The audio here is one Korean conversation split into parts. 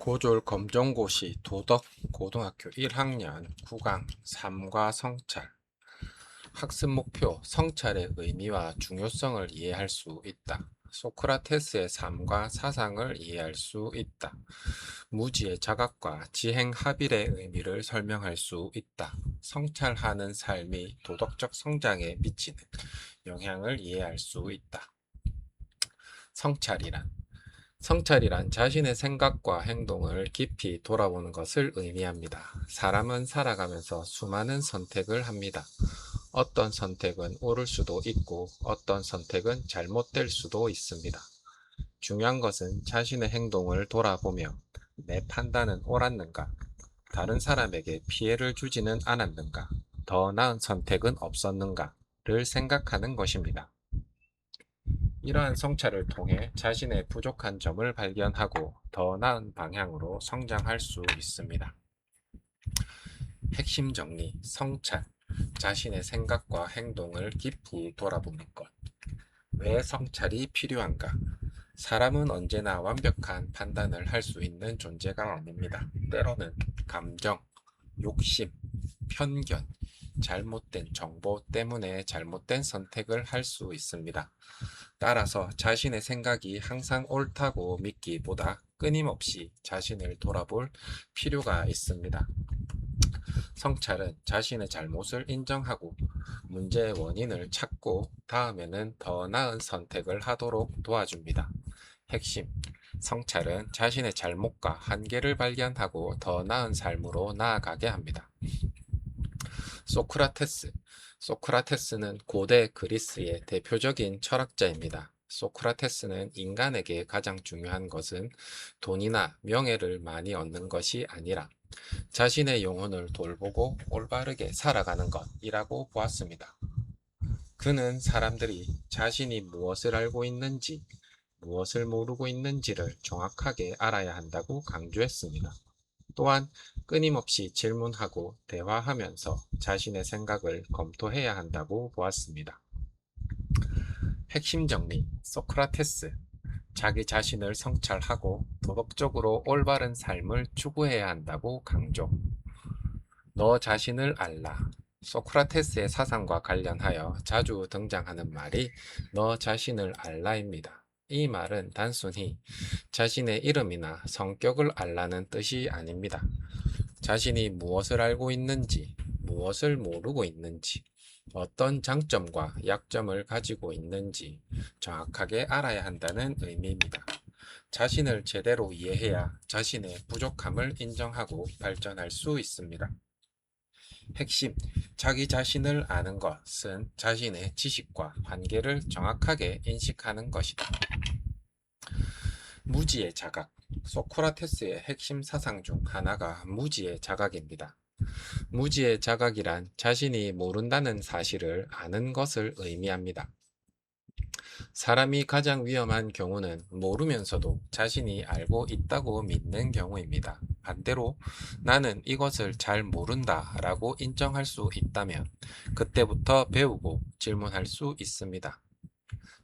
고졸 검정고시 도덕 고등학교 1학년 9강 3과 성찰. 학습 목표: 성찰의 의미와 중요성을 이해할 수 있다. 소크라테스의 삶과 사상을 이해할 수 있다. 무지의 자각과 지행합일의 의미를 설명할 수 있다. 성찰하는 삶이 도덕적 성장에 미치는 영향을 이해할 수 있다. 성찰이란 성찰이란 자신의 생각과 행동을 깊이 돌아보는 것을 의미합니다. 사람은 살아가면서 수많은 선택을 합니다. 어떤 선택은 옳을 수도 있고 어떤 선택은 잘못될 수도 있습니다. 중요한 것은 자신의 행동을 돌아보며 내 판단은 옳았는가, 다른 사람에게 피해를 주지는 않았는가, 더 나은 선택은 없었는가를 생각하는 것입니다. 이러한 성찰을 통해 자신의 부족한 점을 발견하고 더 나은 방향으로 성장할 수 있습니다. 핵심 정리: 성찰, 자신의 생각과 행동을 깊이 돌아보는 것. 왜 성찰이 필요한가? 사람은 언제나 완벽한 판단을 할 수 있는 존재가 아닙니다. 때로는 감정, 욕심, 편견, 잘못된 정보 때문에 잘못된 선택을 할 수 있습니다. 따라서 자신의 생각이 항상 옳다고 믿기보다 끊임없이 자신을 돌아볼 필요가 있습니다. 성찰은 자신의 잘못을 인정하고 문제의 원인을 찾고 다음에는 더 나은 선택을 하도록 도와줍니다. 핵심: 성찰은 자신의 잘못과 한계를 발견하고 더 나은 삶으로 나아가게 합니다. 소크라테스. 소크라테스는 고대 그리스의 대표적인 철학자입니다. 소크라테스는 인간에게 가장 중요한 것은 돈이나 명예를 많이 얻는 것이 아니라 자신의 영혼을 돌보고 올바르게 살아가는 것이라고 보았습니다. 그는 사람들이 자신이 무엇을 알고 있는지, 무엇을 모르고 있는지를 정확하게 알아야 한다고 강조했습니다. 또한 끊임없이 질문하고 대화하면서 자신의 생각을 검토해야 한다고 보았습니다. 핵심 정리: 소크라테스. 자기 자신을 성찰하고 도덕적으로 올바른 삶을 추구해야 한다고 강조. 너 자신을 알라. 소크라테스의 사상과 관련하여 자주 등장하는 말이 너 자신을 알라입니다. 이 말은 단순히 자신의 이름이나 성격을 알라는 뜻이 아닙니다. 자신이 무엇을 알고 있는지, 무엇을 모르고 있는지, 어떤 장점과 약점을 가지고 있는지 정확하게 알아야 한다는 의미입니다. 자신을 제대로 이해해야 자신의 부족함을 인정하고 발전할 수 있습니다. 핵심: 자기 자신을 아는 것은 자신의 지식과 한계를 정확하게 인식하는 것이다. 무지의 자각. 소크라테스의 핵심 사상 중 하나가 무지의 자각입니다. 무지의 자각이란 자신이 모른다는 사실을 아는 것을 의미합니다. 사람이 가장 위험한 경우는 모르면서도 자신이 알고 있다고 믿는 경우입니다. 반대로 나는 이것을 잘 모른다 라고 인정할 수 있다면 그때부터 배우고 질문할 수 있습니다.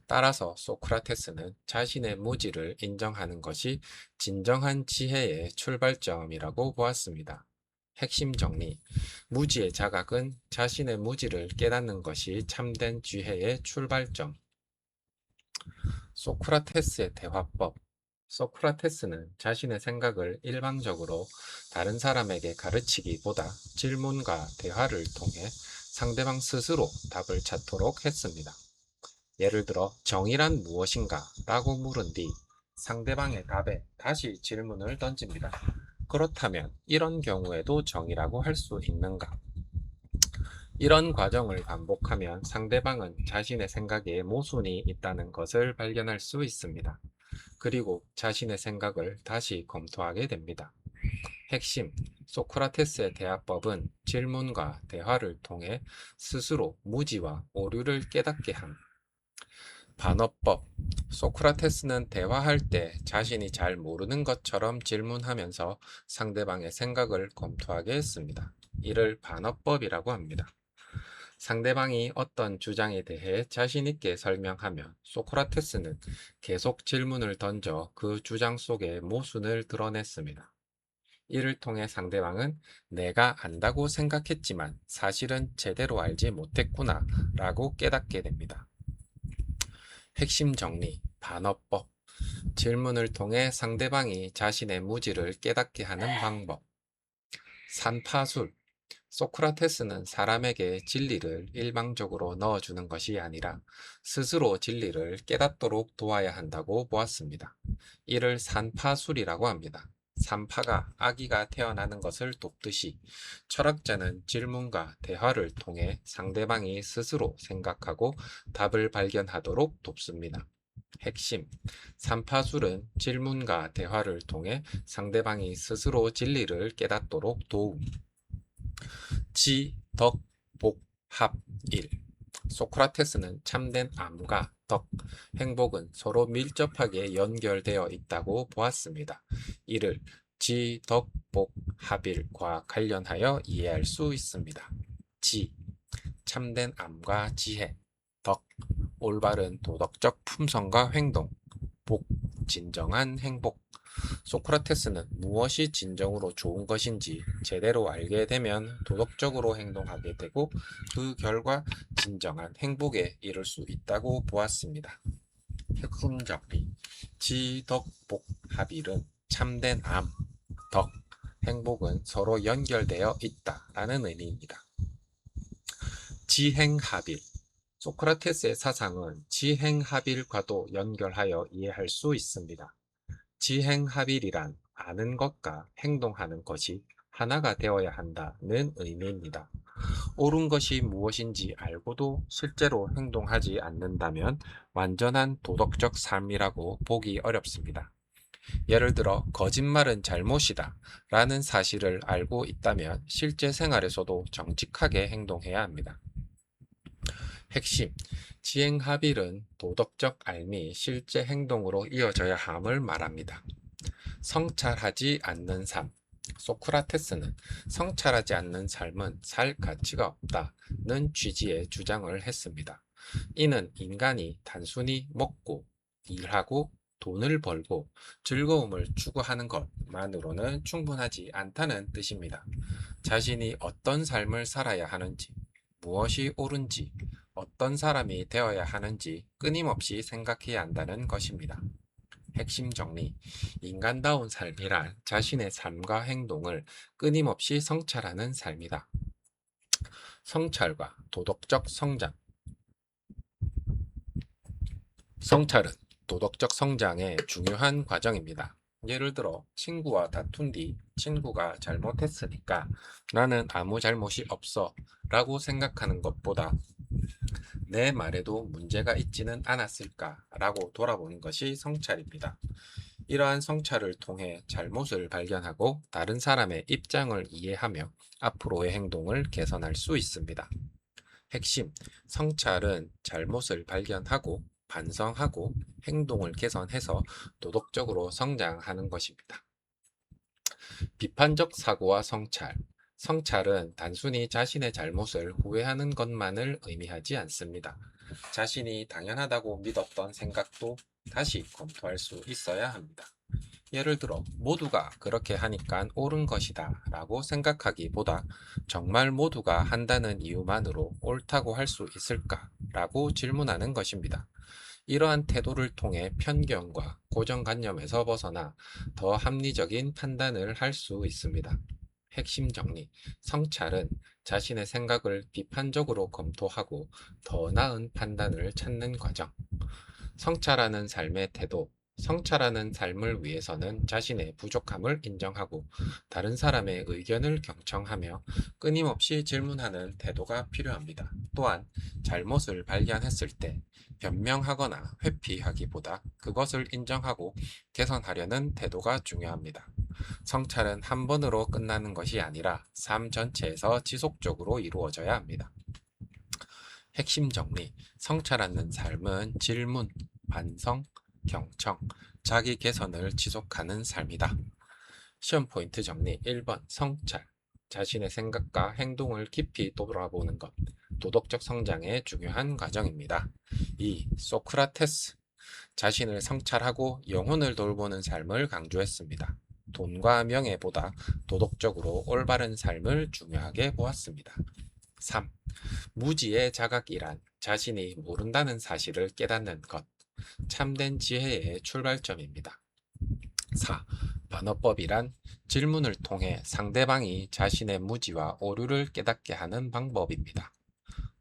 따라서 소크라테스는 자신의 무지를 인정하는 것이 진정한 지혜의 출발점이라고 보았습니다. 핵심 정리: 무지의 자각은 자신의 무지를 깨닫는 것이 참된 지혜의 출발점. 소크라테스의 대화법. 소크라테스는 자신의 생각을 일방적으로 다른 사람에게 가르치기보다 질문과 대화를 통해 상대방 스스로 답을 찾도록 했습니다. 예를 들어 정의란 무엇인가? 라고 물은 뒤 상대방의 답에 다시 질문을 던집니다. 그렇다면 이런 경우에도 정의라고 할 수 있는가? 이런 과정을 반복하면 상대방은 자신의 생각에 모순이 있다는 것을 발견할 수 있습니다. 그리고 자신의 생각을 다시 검토하게 됩니다. 핵심: 소크라테스의 대화법은 질문과 대화를 통해 스스로 무지와 오류를 깨닫게 함. 반어법. 소크라테스는 대화할 때 자신이 잘 모르는 것처럼 질문하면서 상대방의 생각을 검토하게 했습니다. 이를 반어법이라고 합니다. 상대방이 어떤 주장에 대해 자신 있게 설명하면 소크라테스는 계속 질문을 던져 그 주장 속의 모순을 드러냈습니다. 이를 통해 상대방은 내가 안다고 생각했지만 사실은 제대로 알지 못했구나 라고 깨닫게 됩니다. 핵심 정리, 반어법. 질문을 통해 상대방이 자신의 무지를 깨닫게 하는 방법. 산파술. 소크라테스는 사람에게 진리를 일방적으로 넣어주는 것이 아니라 스스로 진리를 깨닫도록 도와야 한다고 보았습니다. 이를 산파술이라고 합니다. 산파가 아기가 태어나는 것을 돕듯이 철학자는 질문과 대화를 통해 상대방이 스스로 생각하고 답을 발견하도록 돕습니다. 핵심. 산파술은 질문과 대화를 통해 상대방이 스스로 진리를 깨닫도록 도움. 지, 덕, 복, 합, 일. 소크라테스는 참된 암과 덕, 행복은 서로 밀접하게 연결되어 있다고 보았습니다. 이를 지, 덕, 복, 합일과 관련하여 이해할 수 있습니다. 지, 참된 암과 지혜. 덕, 올바른 도덕적 품성과 행동. 복, 진정한 행복. 소크라테스는 무엇이 진정으로 좋은 것인지 제대로 알게 되면 도덕적으로 행동하게 되고 그 결과 진정한 행복에 이를 수 있다고 보았습니다. 핵심 정리. 지덕복 합일은 참된 암, 덕, 행복은 서로 연결되어 있다라는 의미입니다. 지행합일. 소크라테스의 사상은 지행합일과도 연결하여 이해할 수 있습니다. 지행합일이란 아는 것과 행동하는 것이 하나가 되어야 한다는 의미입니다. 옳은 것이 무엇인지 알고도 실제로 행동하지 않는다면 완전한 도덕적 삶이라고 보기 어렵습니다. 예를 들어 거짓말은 잘못이다 라는 사실을 알고 있다면 실제 생활에서도 정직하게 행동해야 합니다. 핵심, 지행합일은 도덕적 알미 실제 행동으로 이어져야 함을 말합니다. 성찰하지 않는 삶. 소크라테스는 성찰하지 않는 삶은 살 가치가 없다는 취지의 주장을 했습니다. 이는 인간이 단순히 먹고 일하고 돈을 벌고 즐거움을 추구하는 것만으로는 충분하지 않다는 뜻입니다. 자신이 어떤 삶을 살아야 하는지, 무엇이 옳은지, 어떤 사람이 되어야 하는지 끊임없이 생각해야 한다는 것입니다. 핵심 정리. 인간다운 삶이란 자신의 삶과 행동을 끊임없이 성찰하는 삶이다. 성찰과 도덕적 성장. 성찰은 도덕적 성장의 중요한 과정입니다. 예를 들어 친구와 다툰 뒤 친구가 잘못했으니까 나는 아무 잘못이 없어 라고 생각하는 것보다 내 말에도 문제가 있지는 않았을까 라고 돌아보는 것이 성찰입니다. 이러한 성찰을 통해 잘못을 발견하고 다른 사람의 입장을 이해하며 앞으로의 행동을 개선할 수 있습니다. 핵심, 성찰은 잘못을 발견하고 반성하고 행동을 개선해서 도덕적으로 성장하는 것입니다. 비판적 사고와 성찰. 성찰은 단순히 자신의 잘못을 후회하는 것만을 의미하지 않습니다. 자신이 당연하다고 믿었던 생각도 다시 검토할 수 있어야 합니다. 예를 들어 모두가 그렇게 하니까 옳은 것이다 라고 생각하기보다 정말 모두가 한다는 이유만으로 옳다고 할 수 있을까 라고 질문하는 것입니다. 이러한 태도를 통해 편견과 고정관념에서 벗어나 더 합리적인 판단을 할 수 있습니다. 핵심 정리. 성찰은 자신의 생각을 비판적으로 검토하고 더 나은 판단을 찾는 과정. 성찰하는 삶의 태도. 성찰하는 삶을 위해서는 자신의 부족함을 인정하고 다른 사람의 의견을 경청하며 끊임없이 질문하는 태도가 필요합니다. 또한 잘못을 발견했을 때 변명하거나 회피하기보다 그것을 인정하고 개선하려는 태도가 중요합니다. 성찰은 한 번으로 끝나는 것이 아니라 삶 전체에서 지속적으로 이루어져야 합니다. 핵심 정리. 성찰하는 삶은 질문, 반성, 경청, 자기 개선을 지속하는 삶이다. 시험 포인트 정리. 1번 성찰. 자신의 생각과 행동을 깊이 돌아보는 것. 도덕적 성장의 중요한 과정입니다. 2. 소크라테스. 자신을 성찰하고 영혼을 돌보는 삶을 강조했습니다. 돈과 명예보다 도덕적으로 올바른 삶을 중요하게 보았습니다. 3. 무지의 자각이란 자신이 모른다는 사실을 깨닫는 것, 참된 지혜의 출발점입니다. 4. 반어법이란 질문을 통해 상대방이 자신의 무지와 오류를 깨닫게 하는 방법입니다.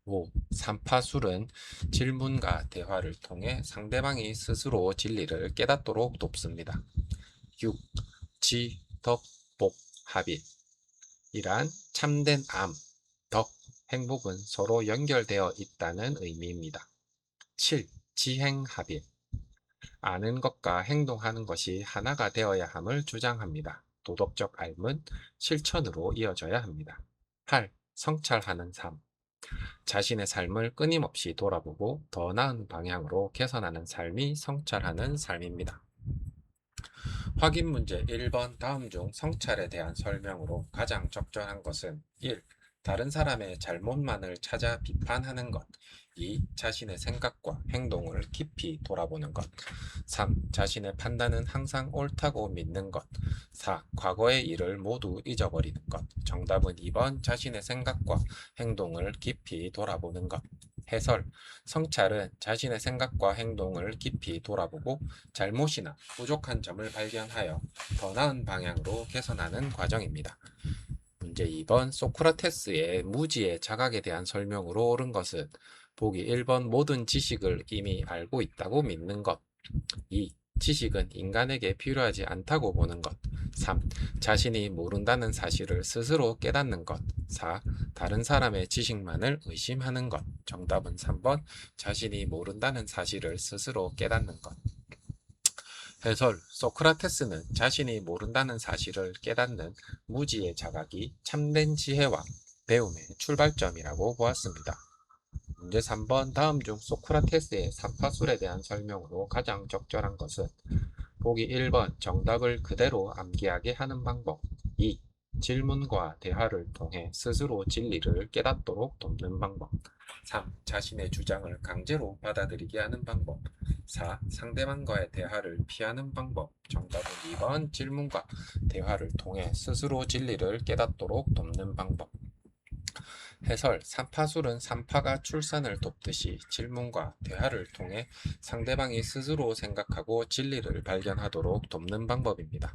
5. 삼파술은 질문과 대화를 통해 상대방이 스스로 진리를 깨닫도록 돕습니다. 6. 지, 덕, 복, 합일 이란 참된 암, 덕, 행복은 서로 연결되어 있다는 의미입니다. 7. 지행합일 아는 것과 행동하는 것이 하나가 되어야 함을 주장합니다. 도덕적 삶은 실천으로 이어져야 합니다. 8. 성찰하는 삶 자신의 삶을 끊임없이 돌아보고 더 나은 방향으로 개선하는 삶이 성찰하는 삶입니다. 확인 문제 1번 다음 중 성찰에 대한 설명으로 가장 적절한 것은 1. 다른 사람의 잘못만을 찾아 비판하는 것 2. 자신의 생각과 행동을 깊이 돌아보는 것 3. 자신의 판단은 항상 옳다고 믿는 것 4. 과거의 일을 모두 잊어버리는 것 정답은 2번 자신의 생각과 행동을 깊이 돌아보는 것 해설 성찰은 자신의 생각과 행동을 깊이 돌아보고 잘못이나 부족한 점을 발견하여 더 나은 방향으로 개선하는 과정입니다. 문제 2번 소크라테스의 무지의 자각에 대한 설명으로 옳은 것은 보기 1번 모든 지식을 이미 알고 있다고 믿는 것 2. 지식은 인간에게 필요하지 않다고 보는 것 3. 자신이 모른다는 사실을 스스로 깨닫는 것 4. 다른 사람의 지식만을 의심하는 것 정답은 3번 자신이 모른다는 사실을 스스로 깨닫는 것 해설 소크라테스는 자신이 모른다는 사실을 깨닫는 무지의 자각이 참된 지혜와 배움의 출발점이라고 보았습니다. 문제 3번 다음 중 소크라테스의 삼파술에 대한 설명으로 가장 적절한 것은 보기 1번 정답을 그대로 암기하게 하는 방법 2. 질문과 대화를 통해 스스로 진리를 깨닫도록 돕는 방법 3. 자신의 주장을 강제로 받아들이게 하는 방법 4. 상대방과의 대화를 피하는 방법 정답은 2번 질문과 대화를 통해 스스로 진리를 깨닫도록 돕는 방법 해설 삼파술은 삼파가 출산을 돕듯이 질문과 대화를 통해 상대방이 스스로 생각하고 진리를 발견하도록 돕는 방법입니다.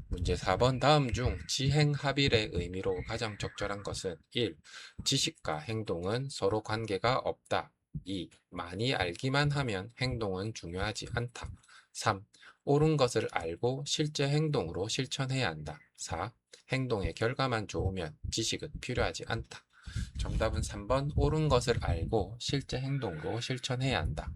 문제 4번 다음 중 지행합일의 의미로 가장 적절한 것은 1. 지식과 행동은 서로 관계가 없다. 2. 많이 알기만 하면 행동은 중요하지 않다. 3. 옳은 것을 알고 실제 행동으로 실천해야 한다. 4. 행동의 결과만 좋으면 지식은 필요하지 않다. 정답은 3번 옳은 것을 알고 실제 행동으로 실천해야 한다.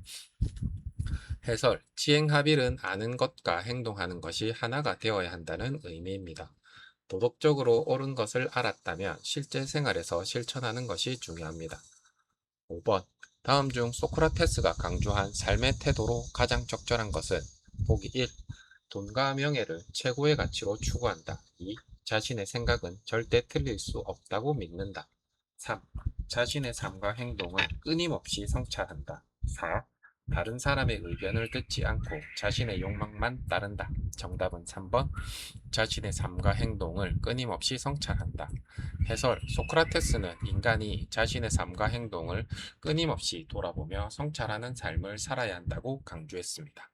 해설 지행합일은 아는 것과 행동하는 것이 하나가 되어야 한다는 의미입니다. 도덕적으로 옳은 것을 알았다면 실제 생활에서 실천하는 것이 중요합니다. 5번 다음 중 소크라테스가 강조한 삶의 태도로 가장 적절한 것은 보기 1. 돈과 명예를 최고의 가치로 추구한다. 2. 자신의 생각은 절대 틀릴 수 없다고 믿는다. 3. 자신의 삶과 행동을 끊임없이 성찰한다. 4. 다른 사람의 의견을 듣지 않고 자신의 욕망만 따른다. 정답은 3번 자신의 삶과 행동을 끊임없이 성찰한다. 해설 소크라테스는 인간이 자신의 삶과 행동을 끊임없이 돌아보며 성찰하는 삶을 살아야 한다고 강조했습니다.